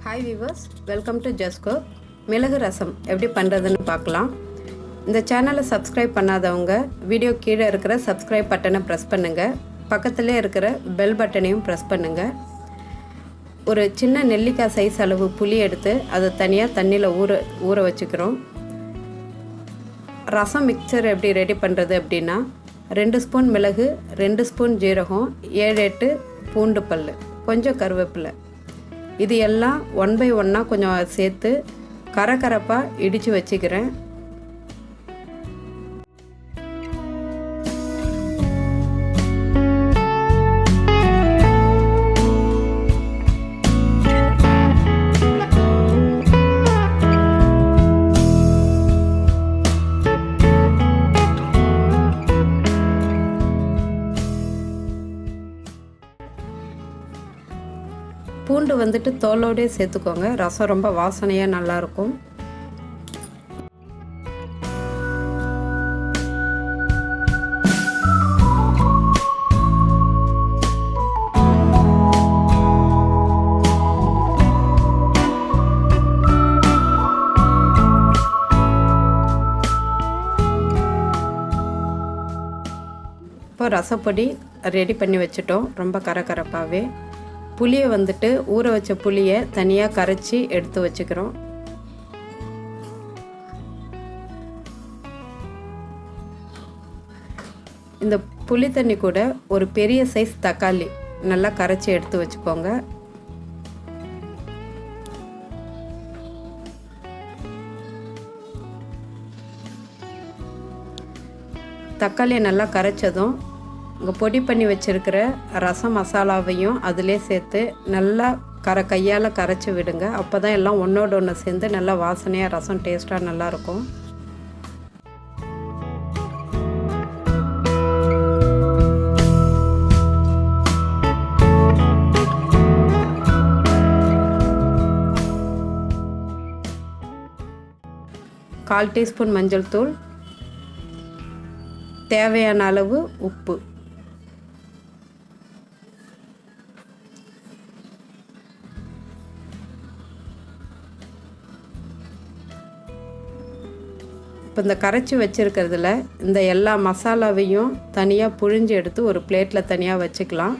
Hi viewers, welcome to ஜஸ்கோ. மிளகு ரசம் எப்படி பண்ணுறதுன்னு பார்க்கலாம். இந்த சேனலை சப்ஸ்கிரைப் பண்ணாதவங்க வீடியோ கீழே இருக்கிற சப்ஸ்கிரைப் பட்டனை ப்ரெஸ் பண்ணுங்கள். பக்கத்துலேயே இருக்கிற பெல் பட்டனையும் ப்ரெஸ் பண்ணுங்கள். ஒரு சின்ன நெல்லிக்காய் சைஸ் அளவு புளி எடுத்து அதை தனியாக தண்ணியில் ஊற வச்சுக்கிறோம். ரசம் மிக்சர் எப்படி ரெடி பண்ணுறது அப்படின்னா, 2 ஸ்பூன் மிளகு, 2 ஸ்பூன் ஜீரகம், 7-8 பூண்டு பல், கொஞ்சம் கருவேப்பிலை, இது எல்லாம் 1 by 1 கொஞ்சம் சேர்த்து கரகரப்பாக இடித்து வச்சுக்கிறேன். பூண்டு வந்துட்டு தோலோடே சேர்த்துக்கோங்க. ரசம் ரொம்ப வாசனையாக நல்லாயிருக்கும். இப்போ ரசப்பொடி ரெடி பண்ணி வச்சுட்டோம். ரொம்ப கரகரப்பாகவே புளியை வந்துட்டு ஊற வச்ச புளியை தனியாக கரைச்சி எடுத்து வச்சுக்கிறோம். இந்த புளி தண்ணி கூட ஒரு பெரிய சைஸ் தக்காளி நல்லா கரைச்சி எடுத்து வச்சுக்கோங்க. தக்காளியை நல்லா கரைச்சதும் இங்கே பொடி பண்ணி வச்சுருக்கிற ரசம் மசாலாவையும் அதிலே சேர்த்து நல்லா கையால் கரைச்சி விடுங்க. அப்போ தான் எல்லாம் ஒன்றோடு ஒன்று சேர்ந்து நல்லா வாசனையாக ரசம் டேஸ்ட்டாக நல்லாயிருக்கும். கால் டீஸ்பூன் மஞ்சள் தூள், தேவையான அளவு உப்பு, இப்போ இந்த கரைச்சி வச்சுருக்கிறதுல இந்த எல்லா மசாலாவையும் தனியாக புழிஞ்சு எடுத்து ஒரு பிளேட்டில் தனியாக வச்சுக்கலாம்.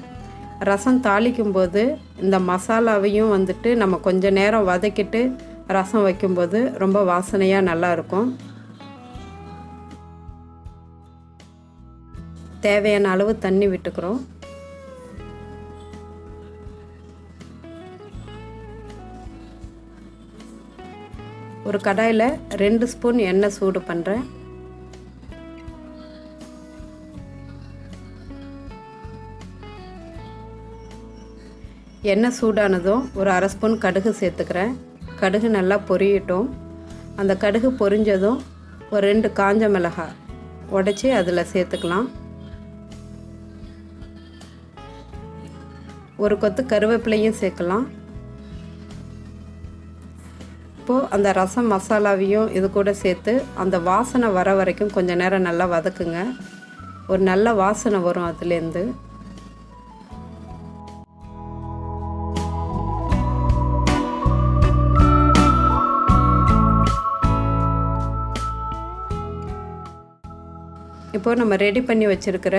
ரசம் தாளிக்கும் போது இந்த மசாலாவையும் வந்துட்டு நம்ம கொஞ்சம் நேரம் வதக்கிட்டு ரசம் வைக்கும்போது ரொம்ப வாசனையாக நல்லாயிருக்கும். தேவையான அளவு தண்ணி விட்டுக்கிறோம். ஒரு கடாயில் 2 ஸ்பூன் எண்ணெய் சூடு பண்ணுறேன். எண்ணெய் சூடானதும் ஒரு 1/2 ஸ்பூன் கடுகு சேர்த்துக்கிறேன். கடுகு நல்லா பொரியட்டும். அந்த கடுகு பொரிஞ்சதும் ஒரு 2 காஞ்ச மிளகாய் உடைச்சி அதில் சேர்த்துக்கலாம். ஒரு கொத்து கருவேப்பிலையும் சேர்க்கலாம். இப்போது அந்த ரசம் மசாலாவையும் இது கூட சேர்த்து அந்த வாசனை வர வரைக்கும் கொஞ்சம் நேரம் நல்லா வதக்குங்க. ஒரு நல்ல வாசனை வரும் அதுலேருந்து. இப்போது நம்ம ரெடி பண்ணி வச்சுருக்கிற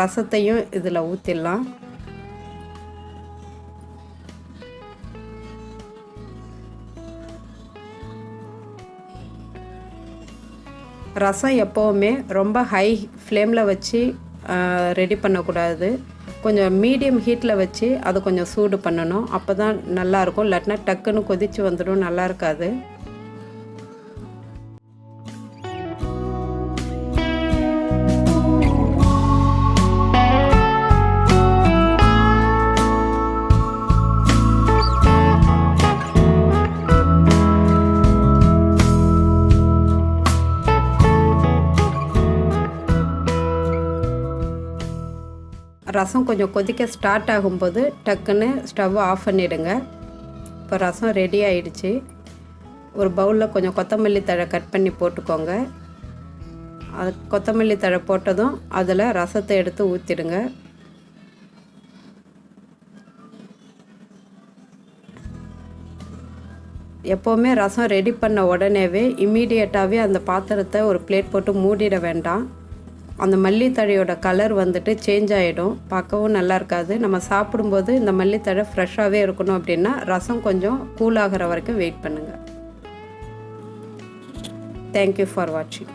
ரசத்தையும் இதில் ஊற்றிடலாம். ரசம் எப்போவுமே ரொம்ப ஹை ஃப்ளேமில் வச்சு ரெடி பண்ணக்கூடாது. கொஞ்சம் மீடியம் ஹீட்டில் வச்சு அதை கொஞ்சம் சூடு பண்ணணும். அப்போ தான் நல்லாயிருக்கும். இல்லாட்டினா டக்குன்னு கொதித்து வந்துடும், நல்லா இருக்காது. ரசம் கொஞ்சம் கொதிக்க ஸ்டார்ட் ஆகும்போது டக்குன்னு ஸ்டவ்வை ஆஃப் பண்ணிவிடுங்க. இப்போ ரசம் ரெடி ஆகிடுச்சு. ஒரு பவுலில் கொஞ்சம் கொத்தமல்லி தழை கட் பண்ணி போட்டுக்கோங்க. அது கொத்தமல்லி தழை போட்டதும் அதில் ரசத்தை எடுத்து ஊற்றிடுங்க. எப்போவுமே ரசம் ரெடி பண்ண உடனேவே இம்மீடியட்டாகவே அந்த பாத்திரத்தை ஒரு பிளேட் போட்டு மூடிட வேண்டாம். அந்த மல்லித்தழையோட கலர் வந்துட்டு சேஞ்ச் ஆகிடும், பார்க்கவும் நல்லா இருக்காது. நம்ம சாப்பிடும்போது இந்த மல்லித்தழை ஃப்ரெஷ்ஷாகவே இருக்கணும் அப்படின்னா ரசம் கொஞ்சம் கூல் ஆகிற வரைக்கும் வெயிட் பண்ணுங்கள். தேங்க்யூ ஃபார் வாட்சிங்.